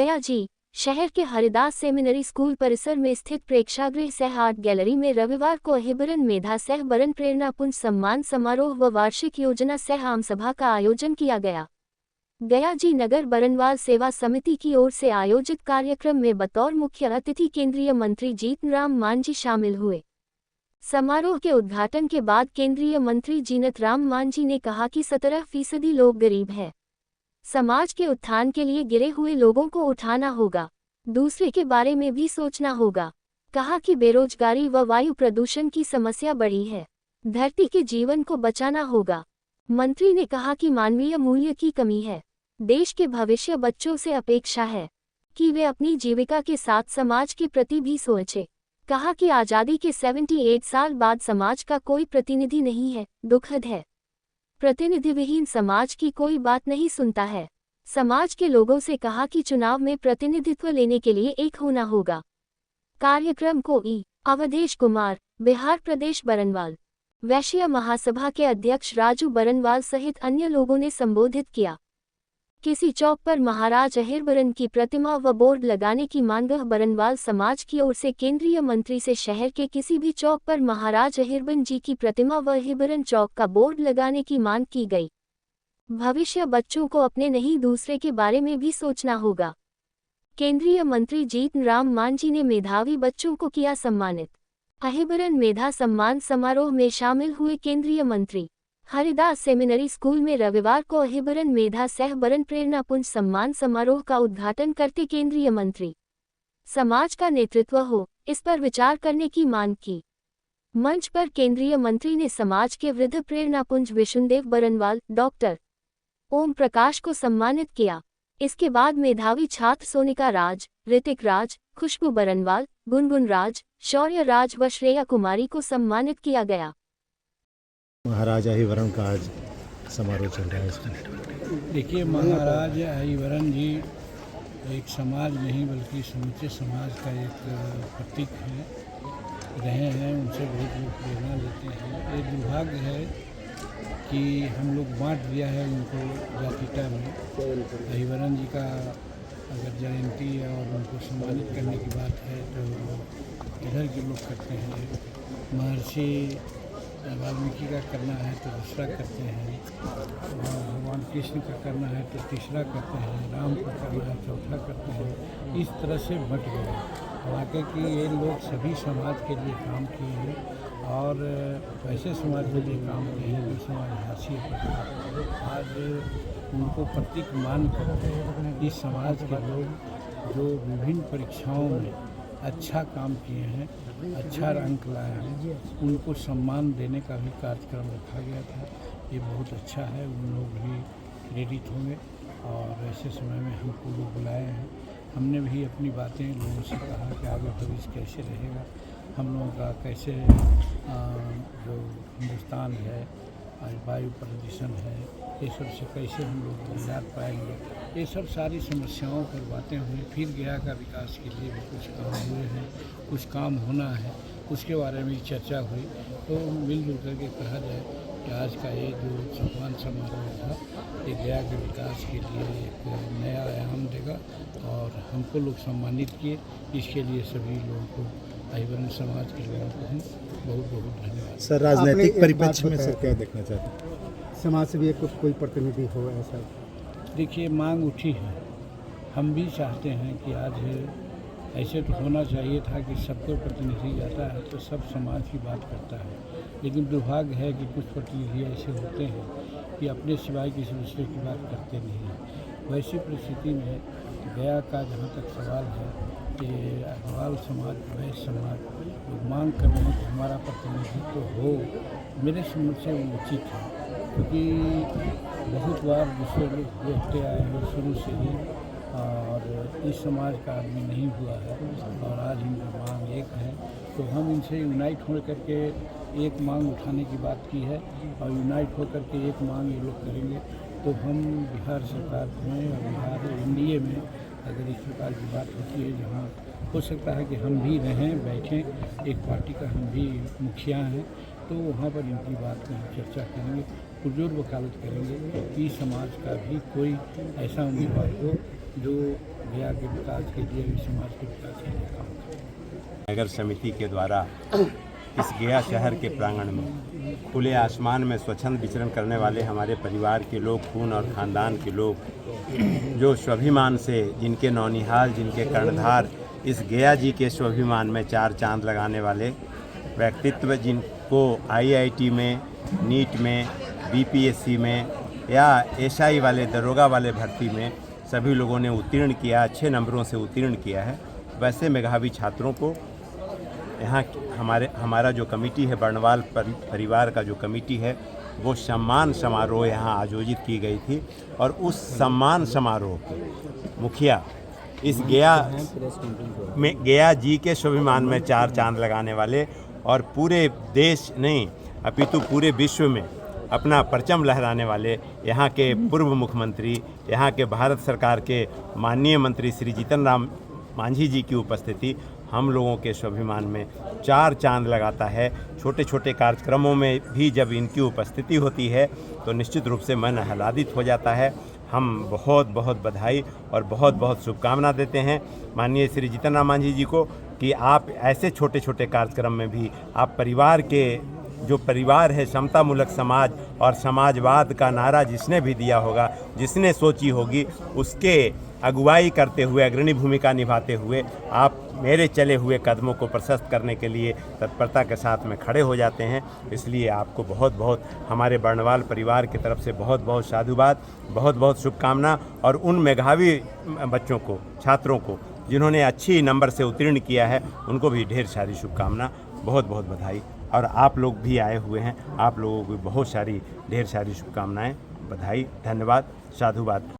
गया जी शहर के हरिदास सेमिनरी स्कूल परिसर में स्थित प्रेक्षागृह सह आर्ट गैलरी में रविवार को अहिबरन मेधा सह बरन प्रेरणापुंज सम्मान समारोह व वार्षिक योजना सह आम सभा का आयोजन किया गया। गया जी नगर बरनवाल सेवा समिति की ओर से आयोजित कार्यक्रम में बतौर मुख्य अतिथि केंद्रीय मंत्री जीतन राम मांझी शामिल हुए। समारोह के उद्घाटन के बाद केंद्रीय मंत्री जीनत राम मांझी ने कहा कि 17% लोग गरीब हैं। समाज के उत्थान के लिए गिरे हुए लोगों को उठाना होगा, दूसरे के बारे में भी सोचना होगा। कहा कि बेरोजगारी व वायु प्रदूषण की समस्या बढ़ी है, धरती के जीवन को बचाना होगा। मंत्री ने कहा कि मानवीय मूल्य की कमी है। देश के भविष्य बच्चों से अपेक्षा है कि वे अपनी जीविका के साथ समाज के प्रति भी सोचें। कहा कि आज़ादी के 78 साल बाद समाज का कोई प्रतिनिधि नहीं है, दुखद है। प्रतिनिधिविहीन समाज की कोई बात नहीं सुनता है। समाज के लोगों से कहा कि चुनाव में प्रतिनिधित्व लेने के लिए एक होना होगा। कार्यक्रम को अवधेश कुमार, बिहार प्रदेश बरनवाल वैश्य महासभा के अध्यक्ष राजू बरनवाल सहित अन्य लोगों ने संबोधित किया। किसी चौक पर महाराज अहिरबरन की प्रतिमा व बोर्ड लगाने की मांग बरनवाल समाज की ओर से केंद्रीय मंत्री से शहर के किसी भी चौक पर महाराज अहिरबन जी की प्रतिमा व अहिरबरन चौक का बोर्ड लगाने की मांग की गई। भविष्य बच्चों को अपने नहीं दूसरे के बारे में भी सोचना होगा। केंद्रीय मंत्री जीतन राम मांझी ने मेधावी बच्चों को किया सम्मानित। अहिबरन मेधा सम्मान समारोह में शामिल हुए केंद्रीय मंत्री हरिदास सेमिनरी स्कूल में रविवार को अहिबरन मेधा सह बरन प्रेरणापुंज सम्मान समारोह का उद्घाटन करते केंद्रीय मंत्री समाज का नेतृत्व हो, इस पर विचार करने की मांग की। मंच पर केंद्रीय मंत्री ने समाज के वृद्ध प्रेरणापुंज विष्णुदेव बरनवाल, डॉक्टर ओम प्रकाश को सम्मानित किया। इसके बाद मेधावी छात्र सोनिका राज, ऋतिक राज, खुशबू बरनवाल, गुनगुन राज, शौर्य राज व श्रेया कुमारी को सम्मानित किया गया। महाराज अहिबरन का आज समारोह चल रहा है इसमें। देखिए, महाराज अहिबरन जी एक समाज नहीं बल्कि समूचे समाज का एक प्रतीक है, रहे हैं। उनसे बहुत लोग प्रेरणा लेते हैं। ये दुर्भाग्य है कि हम लोग बांट दिया है उनको जातिता में। अहिबरन जी का अगर जयंती और उनको सम्मानित करने की बात है तो इधर के लोग करते हैं। महर्षि वाल्मीकि का करना है तो दूसरा करते हैं, भगवान कृष्ण का करना है तो तीसरा करते हैं, राम का करना है चौथा करते हैं। इस तरह से बट गए। वाकई कि ये लोग सभी समाज के लिए काम किए हैं और वैसे समाज के लिए काम किए हैं जो समाज हाशिए पर। आज उनको प्रतीक मानकर इस समाज के लोग जो विभिन्न परीक्षाओं में अच्छा काम किए हैं, अच्छा रैंक लाए हैं, उनको सम्मान देने का भी कार्यक्रम रखा गया था। ये बहुत अच्छा है। उन लोग भी प्रेरित होंगे और ऐसे समय में हमको लोग बुलाए हैं। हमने भी अपनी बातें लोगों से कहा कि आगे भविष्य कैसे रहेगा, हम लोगों का कैसे जो हिंदुस्तान है, वायु प्रदूषण है, ये सब से कैसे हम लोग निजात पाएंगे। ये सब सारी समस्याओं पर बातें हुई। फिर गया का विकास के लिए भी कुछ काम हुए हैं, कुछ काम होना है, उसके बारे में चर्चा हुई। तो मिलजुल करके कहा जाए कि आज का ये जो सम्मान समारोह था, ये गया के विकास के लिए एक नया आयाम देगा और हमको लोग सम्मानित किए। इसके लिए सभी लोगों को, अहिबरन समाज के लोगों को बहुत बहुत धन्यवाद। सर, राजनीतिक परिप्रेक्ष्य में सर क्या देखना चाहते हैं? समाज से भी एक कोई प्रतिनिधि हो ऐसा? देखिए, मांग उठी है। हम भी चाहते हैं कि आज ऐसे तो होना चाहिए था कि सबको प्रतिनिधि जाता है तो सब समाज की बात करता है, लेकिन दुर्भाग्य है कि कुछ प्रतिनिधि ऐसे होते हैं कि अपने सिवाय किसी दूसरे की बात करते नहीं हैं। वैसी परिस्थिति में गया का जहाँ तक सवाल है कि अग्रवाल समाज, वैश्य समाज लोग मांग कर रहे हैं कि हमारा प्रतिनिधित्व हो, मेरे समझ से वो उचित है। क्योंकि बहुत बार दूसरे लोग देखते आए हैं शुरू से ही और इस समाज का आदमी नहीं हुआ है और आज इनकी मांग एक है, तो हम इनसे यूनाइट हो करके एक मांग उठाने की बात की है और यूनाइट हो करके एक मांग ये लोग करेंगे तो हम बिहार सरकार में और बिहार एनडीए में अगर इस प्रकार की बात होती है जहाँ हो सकता है कि हम भी रहें, बैठें, एक पार्टी का हम भी मुखिया हैं, तो वहाँ पर इनकी बात में हम चर्चा करेंगे, पुरजोर वकालत करेंगे कि समाज का भी कोई ऐसा उम्मीदवार हो जो गया के विकास के लिए, समाज के विकास के लिए काम करें। नगर समिति के द्वारा इस गया शहर के प्रांगण में खुले आसमान में स्वच्छंद विचरण करने वाले हमारे परिवार के लोग, खून और ख़ानदान के लोग, जो स्वाभिमान से, जिनके नौनिहाल, जिनके कर्णधार इस गया जी के स्वाभिमान में 4 चांद लगाने वाले व्यक्तित्व, जिनको IIT में, नीट में, BPSC में या SI वाले, दरोगा वाले भर्ती में सभी लोगों ने उत्तीर्ण किया, अच्छे नंबरों से उत्तीर्ण किया है, वैसे मेधावी छात्रों को यहाँ हमारा जो कमेटी है, बर्नवाल परिवार का जो कमेटी है, वो सम्मान समारोह यहाँ आयोजित की गई थी। और उस सम्मान समारोह के मुखिया इस गया जी के स्वाभिमान में 4 चांद लगाने वाले और पूरे देश नहीं अपितु पूरे विश्व में अपना परचम लहराने वाले यहाँ के पूर्व मुख्यमंत्री, यहाँ के भारत सरकार के माननीय मंत्री श्री जीतन राम मांझी जी की उपस्थिति हम लोगों के स्वाभिमान में 4 चांद लगाता है। छोटे छोटे कार्यक्रमों में भी जब इनकी उपस्थिति होती है तो निश्चित रूप से मन आह्लादित हो जाता है। हम बहुत बहुत बधाई और बहुत बहुत शुभकामना देते हैं माननीय श्री जीतन राम मांझी जी को कि आप ऐसे छोटे छोटे कार्यक्रम में भी आप परिवार के, जो परिवार है, समतामूलक समाज और समाजवाद का नारा जिसने भी दिया होगा, जिसने सोची होगी, उसके अगुवाई करते हुए, अग्रणी भूमिका निभाते हुए आप मेरे चले हुए कदमों को प्रशस्त करने के लिए तत्परता के साथ में खड़े हो जाते हैं। इसलिए आपको बहुत बहुत हमारे बर्नवाल परिवार की तरफ से बहुत बहुत साधुवाद, बहुत बहुत शुभकामना। और उन मेधावी बच्चों को, छात्रों को जिन्होंने अच्छी नंबर से उत्तीर्ण किया है, उनको भी ढेर सारी शुभकामना, बहुत बहुत बधाई। और आप लोग भी आए हुए हैं, आप लोगों को बहुत सारी ढेर सारी शुभकामनाएं, बधाई, धन्यवाद, साधुवाद।